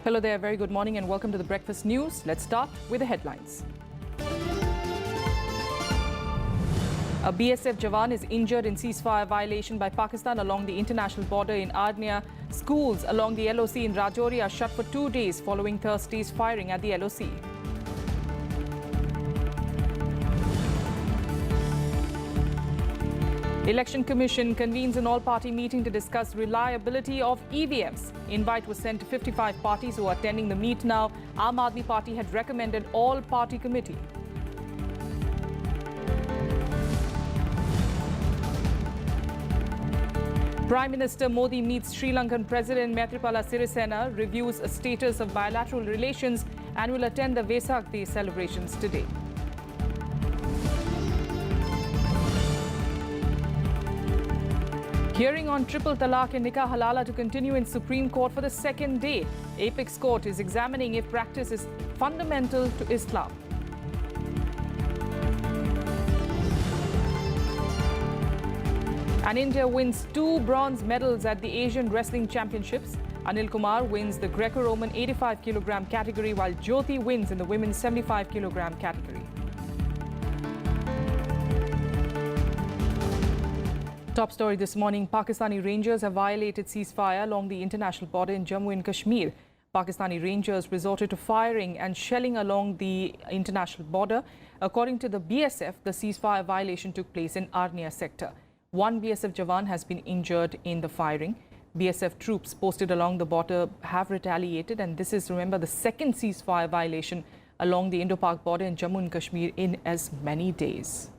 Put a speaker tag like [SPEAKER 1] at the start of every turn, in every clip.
[SPEAKER 1] Hello there, very good morning and welcome to the Breakfast News. Let's start with the headlines. A BSF Jawan is injured in ceasefire violation by Pakistan along the international border in Arnia. Schools along the LOC in Rajouri are shut for 2 days following Thursday's firing at the LOC. Election Commission convenes an all-party meeting to discuss reliability of EVMs. Invite was sent to 55 parties who are attending the meet now. Aam Aadmi Party had recommended all-party committee. Prime Minister Modi meets Sri Lankan President Maithripala Sirisena, reviews a status of bilateral relations and will attend the Vesak Day celebrations today. Hearing on triple talaq and nikah halala to continue in Supreme Court for the second day. Apex Court is examining if practice is fundamental to Islam. And India wins 2 bronze medals at the Asian Wrestling Championships. Anil Kumar wins the Greco-Roman 85 kg category while Jyoti wins in the women's 75 kg category. Top story this morning, Pakistani Rangers have violated ceasefire along the international border in Jammu and Kashmir. Pakistani Rangers resorted to firing and shelling along the international border. According to the BSF, the ceasefire violation took place in Arnia sector. 1 BSF Jawan has been injured in the firing. BSF troops posted along the border have retaliated, and this is, remember, the second ceasefire violation along the Indo-Pak border in Jammu and Kashmir in as many days.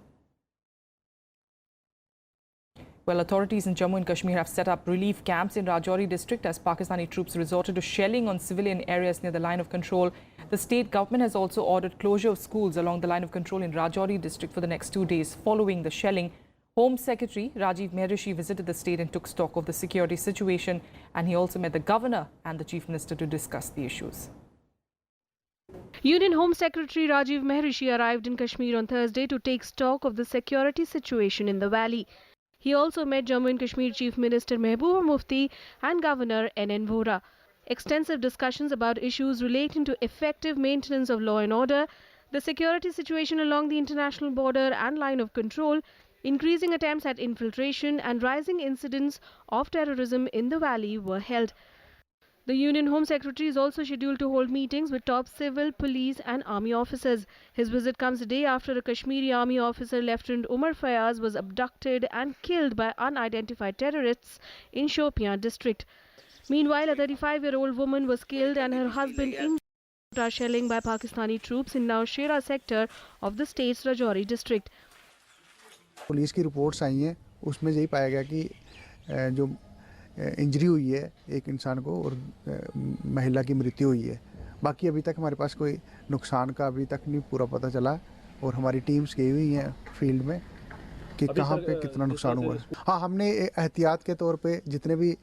[SPEAKER 1] Well, authorities in Jammu and Kashmir have set up relief camps in Rajouri district as Pakistani troops resorted to shelling on civilian areas near the line of control. The state government has also ordered closure of schools along the line of control in Rajouri district for the next 2 days following the shelling. Home Secretary Rajiv Mehrishi visited the state and took stock of the security situation, and he also met the governor and the chief minister to discuss the issues.
[SPEAKER 2] Union Home Secretary Rajiv Mehrishi arrived in Kashmir on Thursday to take stock of the security situation in the valley. He also met Jammu and Kashmir Chief Minister Mehbooba Mufti and Governor N.N. Vohra. Extensive discussions about issues relating to effective maintenance of law and order, the security situation along the international border and line of control, increasing attempts at infiltration and rising incidents of terrorism in the valley were held. The Union Home Secretary is also scheduled to hold meetings with top civil, police and army officers. His visit comes a day after a Kashmiri army officer, Lieutenant Umar Fayaz, was abducted and killed by unidentified terrorists in Shopian district. Meanwhile, a 35-year-old woman was killed and her husband injured after shelling by Pakistani troops in Naushera sector of the state's Rajouri district.
[SPEAKER 3] Police की reports आई हैं, उसमें यही पाया गया कि जो injury हुई है एक इंसान को और महिला की मृत्यु हुई है. बाकी अभी तक हमारे पास कोई नुकसान का अभी तक नहीं पूरा पता चला और हमारी टीम्स गई हुई हैं फील्ड में कि कहां पे कितना नुकसान हुआ है. हाँ, हमने एहतियात के तौर पे जितने भी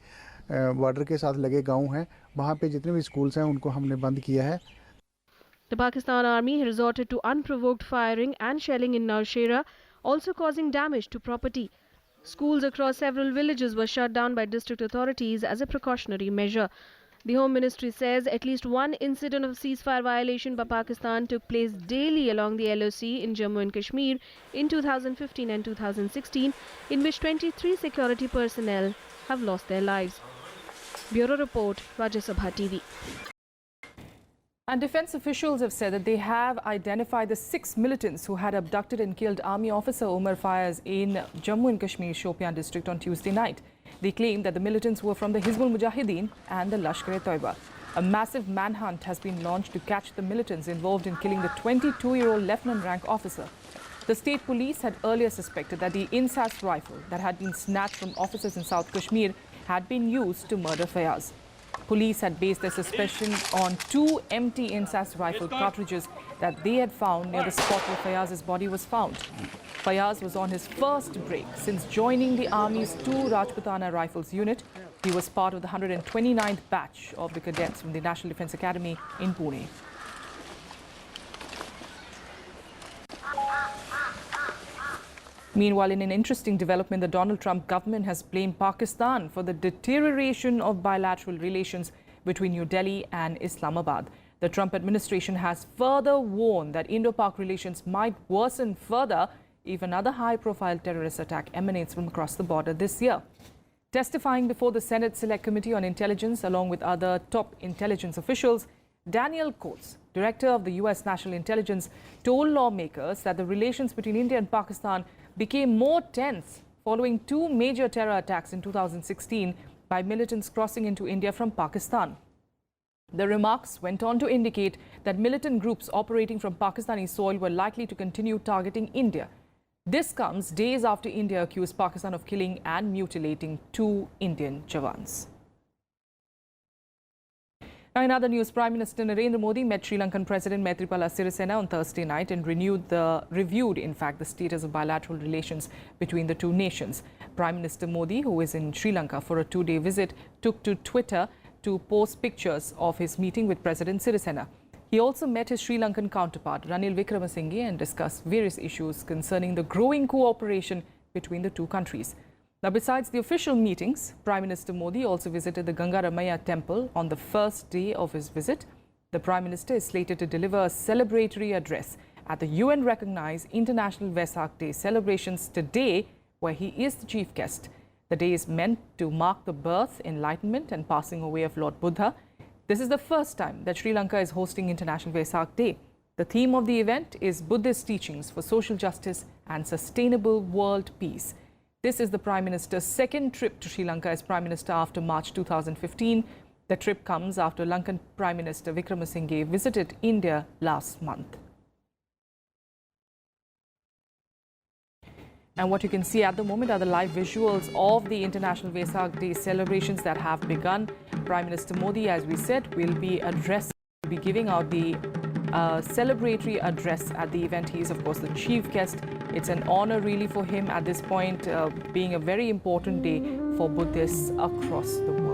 [SPEAKER 3] बॉर्डर के साथ लगे गांव हैं वहां पे जितने भी स्कूल्स हैं उनको हमने बंद किया है.
[SPEAKER 2] The Pakistan Army resorted to unprovoked firing and shelling in Naushera, also causing damage to property. Schools across several villages were shut down by district authorities as a precautionary measure. The Home Ministry says at least one incident of ceasefire violation by Pakistan took place daily along the LOC in Jammu and Kashmir in 2015 and 2016, in which 23 security personnel have lost their lives. Bureau Report, Rajya Sabha TV.
[SPEAKER 1] And defense officials have said that they have identified the 6 militants who had abducted and killed Army officer Umar Fayaz in Jammu and Kashmir Shopian district on Tuesday night. They claim that the militants were from the Hizbul Mujahideen and the Lashkar-e-Toiba. A massive manhunt has been launched to catch the militants involved in killing the 22-year-old lieutenant rank officer. The state police had earlier suspected that the Insas rifle that had been snatched from officers in South Kashmir had been used to murder Fayaz. Police had based their suspicion on 2 empty Insas rifle cartridges that they had found near the spot where Fayaz's body was found. Fayaz was on his first break since joining the Army's 2 Rajputana Rifles unit. He was part of the 129th batch of the cadets from the National Defence Academy in Pune. Meanwhile, in an interesting development, the Donald Trump government has blamed Pakistan for the deterioration of bilateral relations between New Delhi and Islamabad. The Trump administration has further warned that Indo-Pak relations might worsen further if another high-profile terrorist attack emanates from across the border this year. Testifying before the Senate Select Committee on Intelligence along with other top intelligence officials, Daniel Coates, director of the U.S. National Intelligence, told lawmakers that the relations between India and Pakistan became more tense following two major terror attacks in 2016 by militants crossing into India from Pakistan. The remarks went on to indicate that militant groups operating from Pakistani soil were likely to continue targeting India. This comes days after India accused Pakistan of killing and mutilating two Indian jawans. Now, in other news, Prime Minister Narendra Modi met Sri Lankan President Maithripala Sirisena on Thursday night and reviewed the status of bilateral relations between the two nations. Prime Minister Modi, who is in Sri Lanka for a two-day visit, took to Twitter to post pictures of his meeting with President Sirisena. He also met his Sri Lankan counterpart, Ranil Wickremesinghe, and discussed various issues concerning the growing cooperation between the two countries. Now, besides the official meetings, Prime Minister Modi also visited the Gangaramaya temple on the first day of his visit. The Prime Minister is slated to deliver a celebratory address at the UN-recognized International Vesak Day celebrations today, where he is the chief guest. The day is meant to mark the birth, enlightenment and passing away of Lord Buddha. This is the first time that Sri Lanka is hosting International Vesak Day. The theme of the event is Buddhist teachings for social justice and sustainable world peace. This is the Prime Minister's second trip to Sri Lanka as Prime Minister after March 2015. The trip comes after Lankan Prime Minister Wickremesinghe visited India last month. And what you can see at the moment are the live visuals of the International Vesak Day celebrations that have begun. Prime Minister Modi, as we said, will be giving out the celebratory address at the event. He is, of course, the chief guest. It's an honor really for him at this point, being a very important day for Buddhists across the world.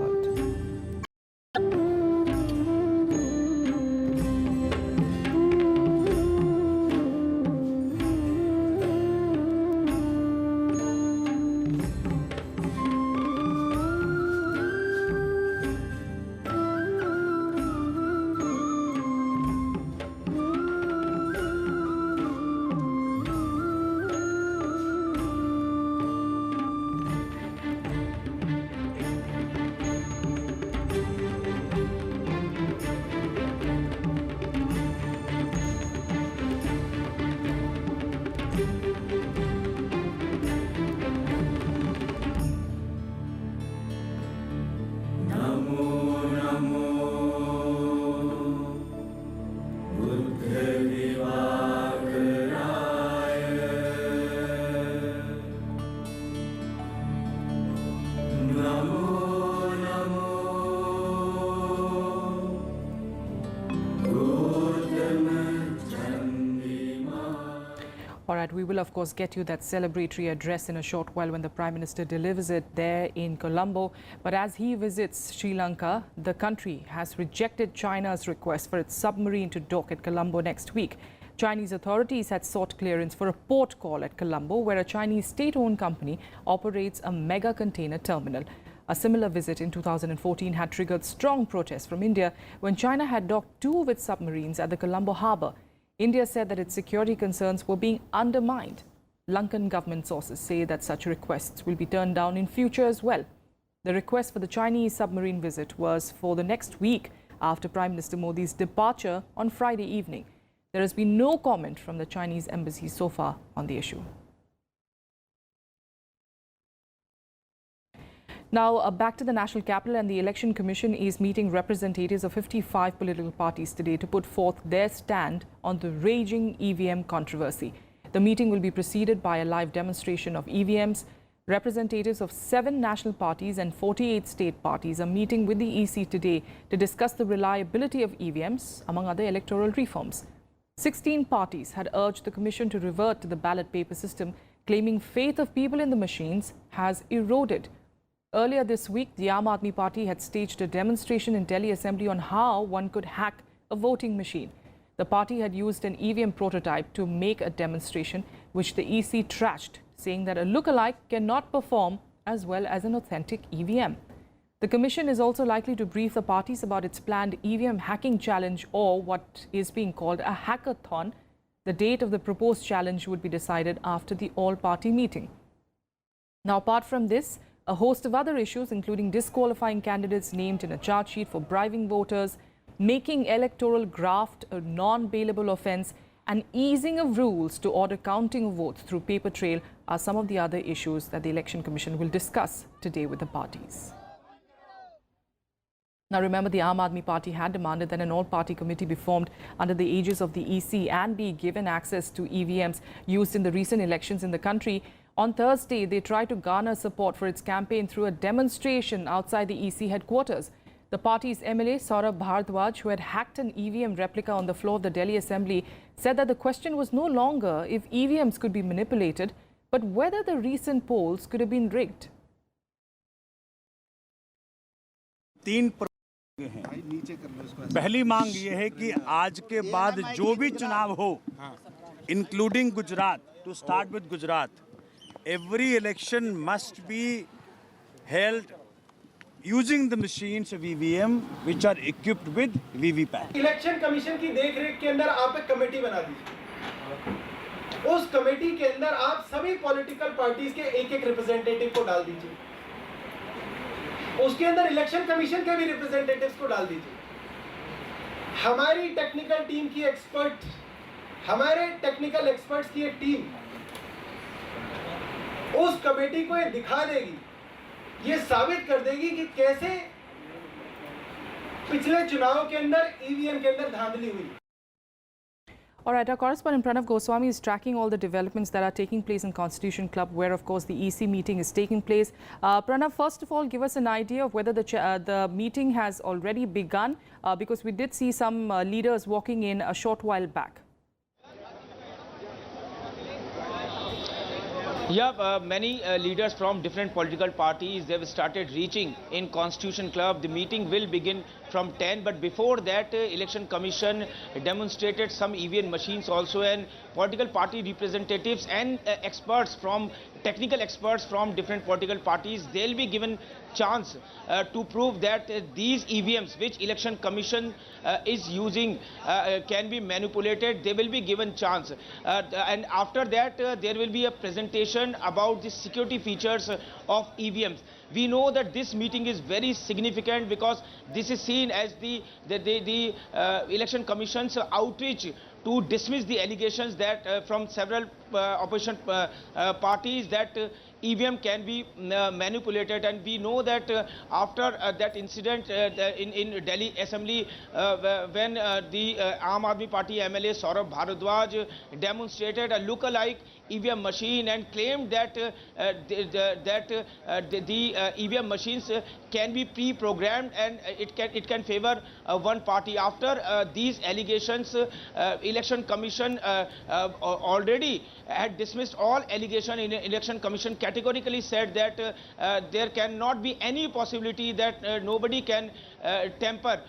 [SPEAKER 1] All right, we will of course get you that celebratory address in a short while when the Prime Minister delivers it there in Colombo. But as he visits Sri Lanka, the country has rejected China's request for its submarine to dock at Colombo next week. Chinese authorities had sought clearance for a port call at Colombo, where a Chinese state-owned company operates a mega container terminal. A similar visit in 2014 had triggered strong protests from India when China had docked two of its submarines at the Colombo harbour. India said that its security concerns were being undermined. Lankan government sources say that such requests will be turned down in future as well. The request for the Chinese submarine visit was for the next week after Prime Minister Modi's departure on Friday evening. There has been no comment from the Chinese embassy so far on the issue. Now, back to the National Capital, and the Election Commission is meeting representatives of 55 political parties today to put forth their stand on the raging EVM controversy. The meeting will be preceded by a live demonstration of EVMs. Representatives of 7 national parties and 48 state parties are meeting with the EC today to discuss the reliability of EVMs, among other electoral reforms. 16 parties had urged the Commission to revert to the ballot paper system, claiming faith of people in the machines has eroded. Earlier this week, the Aam Aadmi Party had staged a demonstration in Delhi Assembly on how one could hack a voting machine. The party had used an EVM prototype to make a demonstration, which the EC trashed, saying that a lookalike cannot perform as well as an authentic EVM. The Commission is also likely to brief the parties about its planned EVM hacking challenge, or what is being called a hackathon. The date of the proposed challenge would be decided after the all-party meeting. Now, apart from this, a host of other issues, including disqualifying candidates named in a charge sheet for bribing voters, making electoral graft a non-bailable offence, and easing of rules to order counting of votes through paper trail are some of the other issues that the Election Commission will discuss today with the parties. Now, remember, the Aam Aadmi Party had demanded that an all-party committee be formed under the aegis of the EC and be given access to EVMs used in the recent elections in the country. On Thursday, they tried to garner support for its campaign through a demonstration outside the EC headquarters. The party's MLA, Saurabh Bhardwaj, who had hacked an EVM replica on the floor of the Delhi Assembly, said that the question was no longer if EVMs could be manipulated, but whether the recent polls could have been rigged.
[SPEAKER 4] पहली मांग ये है कि आज के बाद जो भी चुनाव हो, including Gujarat, to start with Gujarat, every election must be held using the machines of EVM which are equipped with VVPAT.
[SPEAKER 5] Election commission की देखरेख के अंदर आप एक कमेटी बना दीजिए। उस कमेटी के अंदर आप सभी पॉलिटिकल पार्टीज के एक-एक रिप्रेजेंटेटिव को डाल दीजिए। उसके अंदर इलेक्शन कमीशन के भी रिप्रेजेंटेटिव्स को डाल दीजिए। हमारी टेक्निकल टीम की एक्सपर्ट, हमारे टेक्निकल एक्सपर्ट्स की एक टीम उस कमेटी को ये दिखा देगी, ये साबित कर देगी कि कैसे पिछले चुनाव के अंदर ईवीएम के अंदर धांधली हुई।
[SPEAKER 1] All right, our correspondent Pranav Goswami is tracking all the developments that are taking place in Constitution Club, where, of course, the EC meeting is taking place. Pranav, first of all, give us an idea of whether the meeting has already begun, because we did see some leaders walking in a short while back.
[SPEAKER 6] Yeah, many leaders from different political parties, they have started reaching in Constitution Club. The meeting will begin from 10, but before that, Election Commission demonstrated some EVM machines also, and political party representatives and experts from technical experts from different political parties, they'll be given chance to prove that these EVMs which Election Commission is using can be manipulated. They will be given chance, and after that there will be a presentation about the security features of EVMs. We know that this meeting is very significant because this is seen as the Election Commission's outreach to dismiss the allegations that from several opposition parties that EVM can be manipulated. And we know that after that incident in Delhi Assembly, when the Aam Aadmi Party MLA Saurabh Bhardwaj demonstrated a look-alike EVM machine and claimed that the EVM machines can be pre-programmed and it can favor one party. After these allegations, Election Commission already had dismissed all allegations. In Election Commission categorically said that there cannot be any possibility that nobody can temper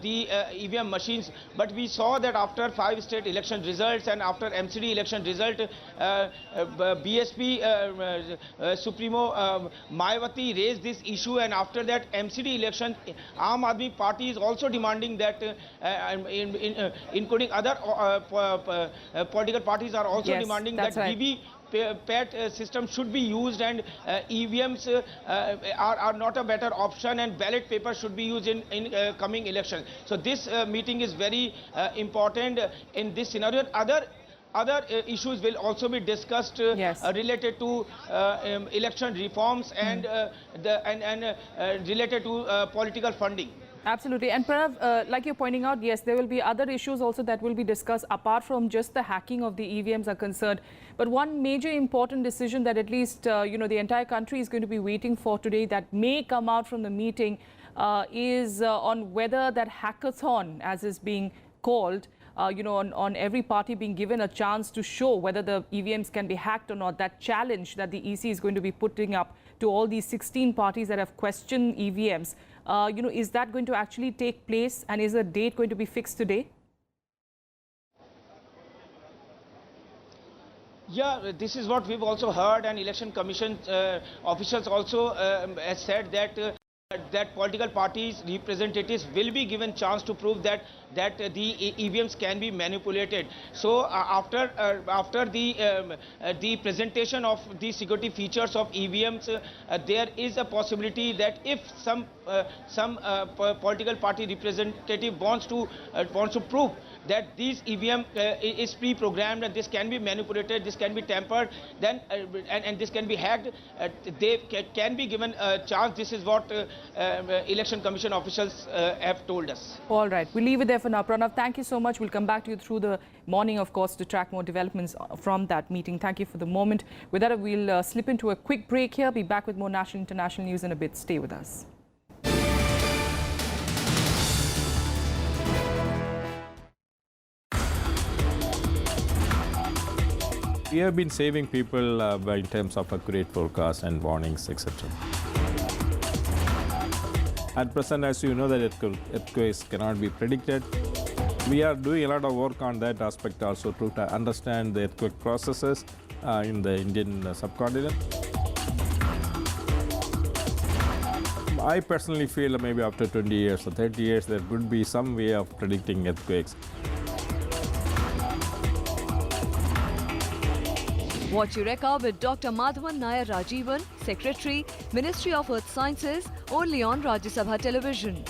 [SPEAKER 6] the EVM machines. But we saw that after 5 state election results and after MCD election result, BSP Supremo Mayawati raised this issue, and after that MCD election, Aam Aadmi Party is also demanding that, including other political parties are also demanding that VVPAT system should be used, and EVMs are not a better option, and ballot paper should be used in coming election. So this meeting is very important in this scenario. Other issues will also be discussed related to election reforms and related to political funding.
[SPEAKER 1] Absolutely. And Pranav, like you're pointing out, yes, there will be other issues also that will be discussed apart from just the hacking of the EVMs are concerned. But one major important decision that at least, the entire country is going to be waiting for today that may come out from the meeting is on whether that hackathon, as is being called, on every party being given a chance to show whether the EVMs can be hacked or not. That challenge that the EC is going to be putting up to all these 16 parties that have questioned EVMs. Is that going to actually take place, and is a date going to be fixed today?
[SPEAKER 6] Yeah, this is what we've also heard, and Election Commission officials also has said that that political parties representatives will be given chance to prove that the EVMs can be manipulated. So after the presentation of the security features of EVMs, there is a possibility that if some political party representative wants to prove that this EVM is pre-programmed and this can be manipulated, this can be tampered, then and this can be hacked, they can be given a chance. This is what Election Commission officials have told us.
[SPEAKER 1] All right, we'll leave it there for now. Pranav, thank you so much. We'll come back to you through the morning, of course, to track more developments from that meeting. Thank you for the moment. With that, we'll slip into a quick break here. Be back with more national and international news in a bit. Stay with us.
[SPEAKER 7] We have been saving people in terms of accurate forecast and warnings, etc. At present, as you know, that earthquakes cannot be predicted. We are doing a lot of work on that aspect also to understand the earthquake processes in the Indian subcontinent. I personally feel maybe after 20 years or 30 years, there could be some way of predicting earthquakes.
[SPEAKER 8] Watch Eureka with Dr. Madhavan Nair Rajivan, Secretary, Ministry of Earth Sciences, only on Rajya Sabha television.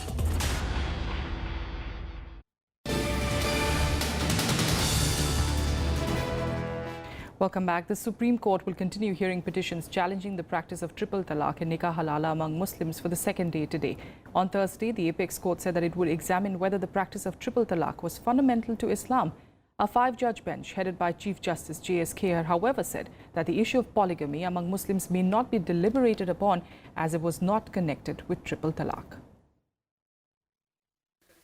[SPEAKER 1] Welcome back. The Supreme Court will continue hearing petitions challenging the practice of triple talaq and nikah halala among Muslims for the second day today. On Thursday, the Apex Court said that it would examine whether the practice of triple talaq was fundamental to Islam. A 5-judge bench headed by Chief Justice J.S. Khair, however, said that the issue of polygamy among Muslims may not be deliberated upon as it was not connected with triple talaq.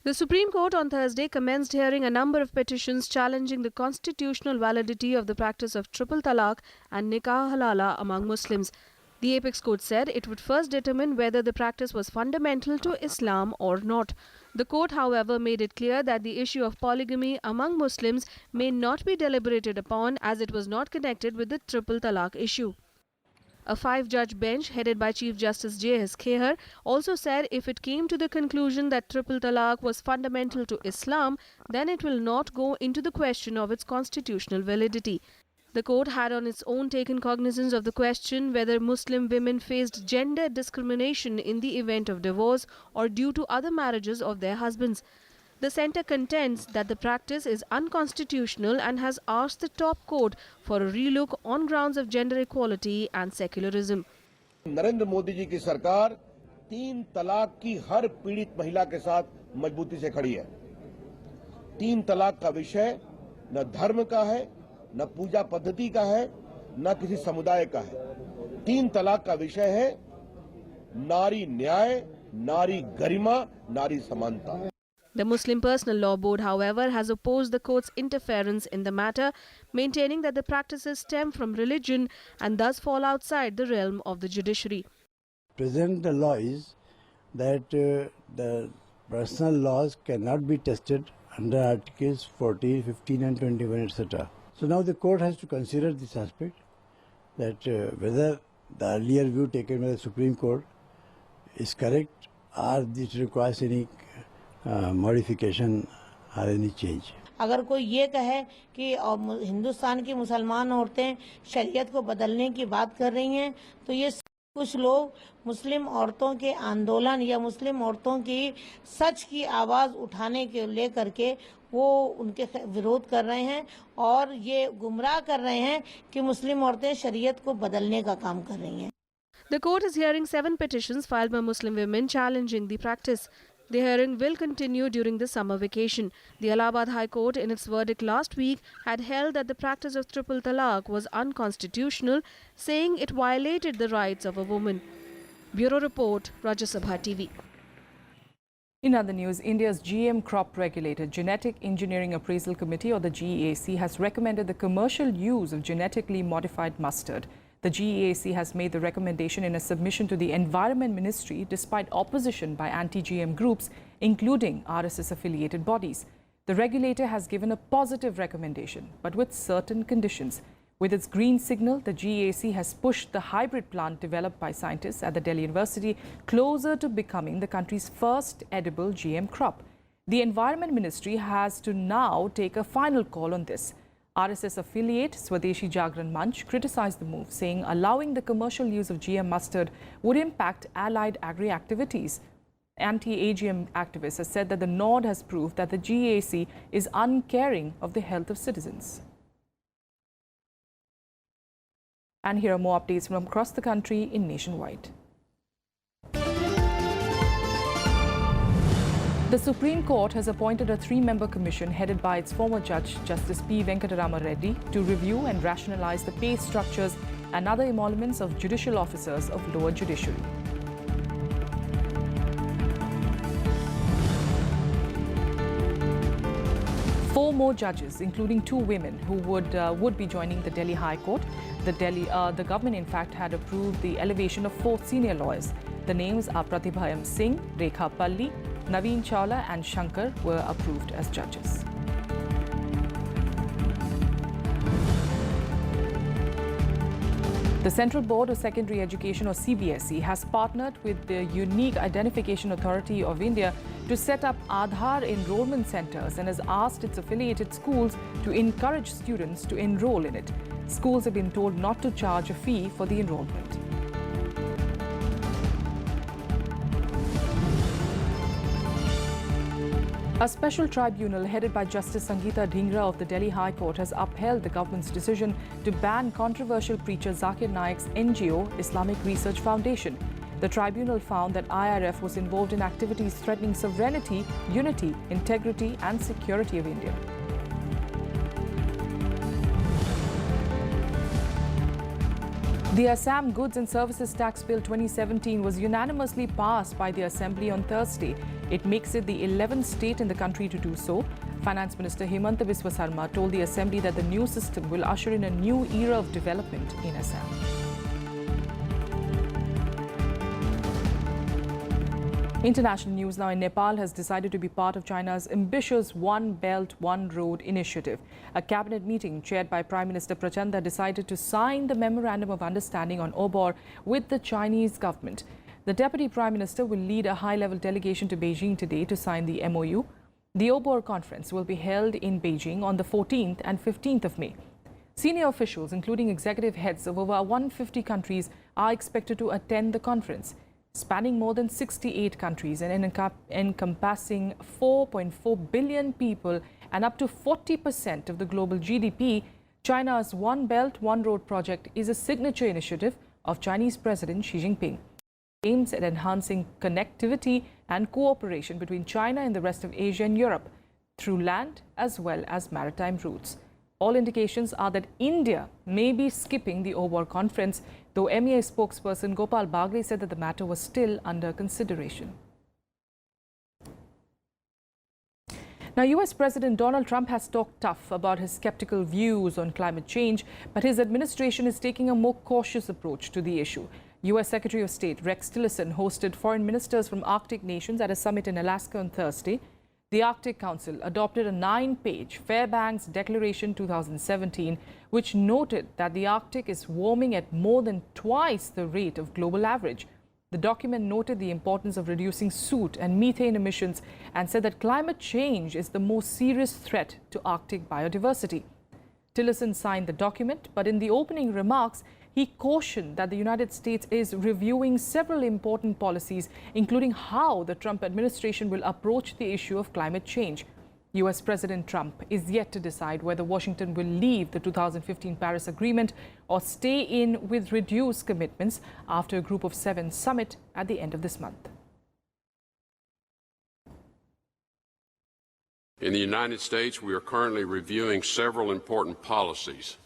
[SPEAKER 2] The Supreme Court on Thursday commenced hearing a number of petitions challenging the constitutional validity of the practice of triple talaq and nikah halala among Muslims. The Apex Court said it would first determine whether the practice was fundamental to Islam or not. The court, however, made it clear that the issue of polygamy among Muslims may not be deliberated upon as it was not connected with the triple talaq issue. A 5-judge bench headed by Chief Justice J.S. Khair also said if it came to the conclusion that triple talaq was fundamental to Islam, then it will not go into the question of its constitutional validity. The court had on its own taken cognizance of the question whether Muslim women faced gender discrimination in the event of divorce or due to other marriages of their husbands. The centre contends that the practice is unconstitutional and has asked the top court for a relook on grounds of gender equality and secularism.
[SPEAKER 9] Narendra Modi ji की सरकार 3 तलाक की हर पीड़ित महिला के साथ मजबूती से खड़ी है। 3 तलाक का विषय न धर्म का है, न पूजा पद्धति का है, न किसी समुदाय का है। 3 तलाक का विषय है नारी न्याय, नारी गरिमा, नारी समानता।
[SPEAKER 2] The Muslim Personal Law Board, however, has opposed the court's interference in the matter, maintaining that the practices stem from religion and thus fall outside the realm of the judiciary.
[SPEAKER 10] Present the law is that the personal laws cannot be tested under Articles 14, 15 and 21, etc. So now the court has to consider this aspect, that whether the earlier view taken by the Supreme Court is correct or it requires any modification or any change.
[SPEAKER 11] अगर कोई ये कहे कि हिंदुस्तान की मुसलमान औरतें शरीयत को बदलने की बात कर रही हैं, तो ये कुछ लोग मुस्लिम औरतों के आंदोलन या मुस्लिम औरतों की सच की आवाज़ उठाने के लेकर के वो उनके विरोध कर रहे हैं और ये गुमराह कर रहे हैं कि मुस्लिम औरतें शरीयत को बदलने का काम कर रही हैं.
[SPEAKER 2] The court is hearing 7 petitions filed by Muslim women challenging the practice. The hearing will continue during the summer vacation. The Allahabad High Court, in its verdict last week, had held that the practice of triple talaq was unconstitutional, saying it violated the rights of a woman. Bureau Report, Rajya Sabha TV.
[SPEAKER 1] In other news, India's GM crop regulator, Genetic Engineering Appraisal Committee, or the GEAC, has recommended the commercial use of genetically modified mustard. The GEAC has made the recommendation in a submission to the Environment Ministry despite opposition by anti-GM groups, including RSS-affiliated bodies. The regulator has given a positive recommendation, but with certain conditions. With its green signal, the GAC has pushed the hybrid plant developed by scientists at the Delhi University closer to becoming the country's first edible GM crop. The Environment Ministry has to now take a final call on this. RSS affiliate Swadeshi Jagran Manch criticized the move, saying allowing the commercial use of GM mustard would impact allied agri-activities. Anti-AGM activists have said that the nod has proved that the GAC is uncaring of the health of citizens. And here are more updates from across the country in Nationwide. The Supreme Court has appointed a three-member commission headed by its former judge, Justice P. Venkatarama Reddy, to review and rationalize the pay structures and other emoluments of judicial officers of lower judiciary. Four more judges, including two women, who would be joining the Delhi High Court. The government, in fact, had approved the elevation of four senior lawyers. The names are Pratibha M. Singh, Rekha Palli, Naveen Chawla and Shankar were approved as judges. The Central Board of Secondary Education, or CBSE, has partnered with the Unique Identification Authority of India to set up Aadhaar enrollment centers and has asked its affiliated schools to encourage students to enroll in it. Schools have been told not to charge a fee for the enrollment. A special tribunal headed by Justice Sangeeta Dhingra of the Delhi High Court has upheld the government's decision to ban controversial preacher Zakir Naik's NGO, Islamic Research Foundation. The tribunal found that IRF was involved in activities threatening sovereignty, unity, integrity and security of India. The Assam Goods and Services Tax Bill 2017 was unanimously passed by the Assembly on Thursday. It makes it the 11th state in the country to do so. Finance Minister Himanta Biswa Sarma told the Assembly that the new system will usher in a new era of development in Assam. International news now. In Nepal has decided to be part of China's ambitious One Belt, One Road initiative. A cabinet meeting chaired by Prime Minister Prachanda decided to sign the Memorandum of Understanding on Obor with the Chinese government. The Deputy Prime Minister will lead a high-level delegation to Beijing today to sign the MOU. The Obor conference will be held in Beijing on the 14th and 15th of May. Senior officials, including executive heads of over 150 countries, are expected to attend the conference. Spanning more than 68 countries and encompassing 4.4 billion people and up to 40% of the global GDP, China's One Belt, One Road project is a signature initiative of Chinese President Xi Jinping. It aims at enhancing connectivity and cooperation between China and the rest of Asia and Europe through land as well as maritime routes. All indications are that India may be skipping the Obor conference, though MEA spokesperson Gopal Bagre said that the matter was still under consideration. Now, US President Donald Trump has talked tough about his skeptical views on climate change, but his administration is taking a more cautious approach to the issue. US Secretary of State Rex Tillerson hosted foreign ministers from Arctic nations at a summit in Alaska on Thursday. The Arctic Council adopted a 9-page Fairbanks Declaration 2017, which noted that the Arctic is warming at more than twice the rate of global average. The document noted the importance of reducing soot and methane emissions and said that climate change is the most serious threat to Arctic biodiversity. Tillerson signed the document, but in the opening remarks, he cautioned that the United States is reviewing several important policies, including how the Trump administration will approach the issue of climate change. US President Trump is yet to decide whether Washington will leave the 2015 Paris Agreement or stay in with reduced commitments after a Group of 7 summit at the end of this month.
[SPEAKER 12] In the United States, we are currently reviewing several important policies,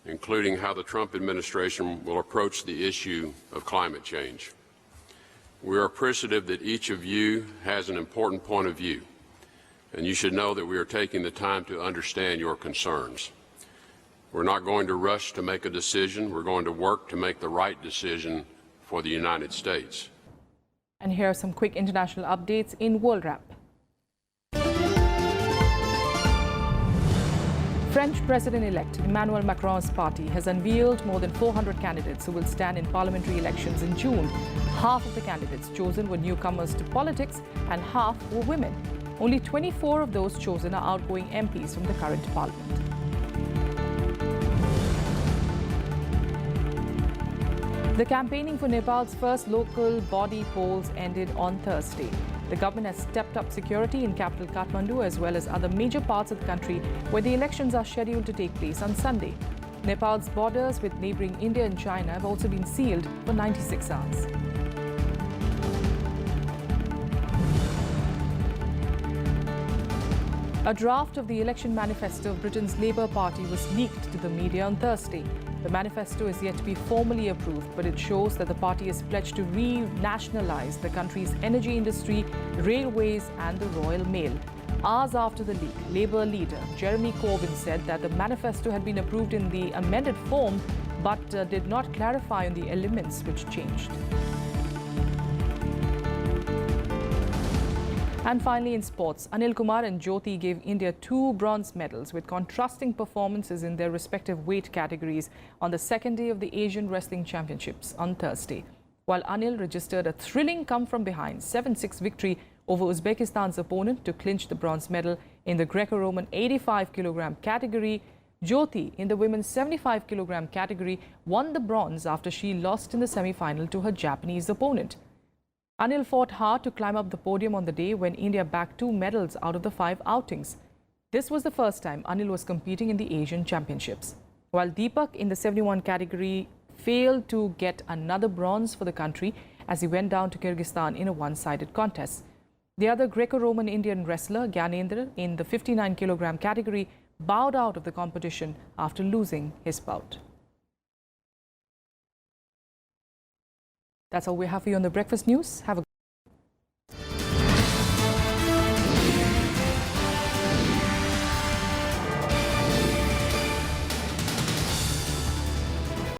[SPEAKER 12] including how the Trump administration will approach the issue of climate change. We are appreciative that each of you has an important point of view, and you should know that we are taking the time to understand your concerns. We're not going to rush to make a decision. We're going to work to make the right decision for the United States.
[SPEAKER 1] And here are some quick international updates in World Wrap. French President-elect Emmanuel Macron's party has unveiled more than 400 candidates who will stand in parliamentary elections in June. Half of the candidates chosen were newcomers to politics and half were women. Only 24 of those chosen are outgoing MPs from the current parliament. The campaigning for Nepal's first local body polls ended on Thursday. The government has stepped up security in capital Kathmandu as well as other major parts of the country where the elections are scheduled to take place on Sunday. Nepal's borders with neighboring India and China have also been sealed for 96 hours. A draft of the election manifesto of Britain's Labour Party was leaked to the media on Thursday. The manifesto is yet to be formally approved, but it shows that the party has pledged to re-nationalise the country's energy industry, railways and the Royal Mail. Hours after the leak, Labour leader Jeremy Corbyn said that the manifesto had been approved in the amended form, but did not clarify on the elements which changed. And finally in sports, Anil Kumar and Jyoti gave India 2 bronze medals with contrasting performances in their respective weight categories on the second day of the Asian Wrestling Championships on Thursday. While Anil registered a thrilling come-from-behind 7-6 victory over Uzbekistan's opponent to clinch the bronze medal in the Greco-Roman 85-kilogram category, Jyoti in the women's 75-kilogram category won the bronze after she lost in the semi-final to her Japanese opponent. Anil fought hard to climb up the podium on the day when India bagged 2 medals out of the 5 outings. This was the first time Anil was competing in the Asian Championships. While Deepak in the 71 category failed to get another bronze for the country as he went down to Kyrgyzstan in a one-sided contest. The other Greco-Roman Indian wrestler, Gyanendra, in the 59-kilogram category bowed out of the competition after losing his bout. That's all we have for you on the Breakfast News. Have a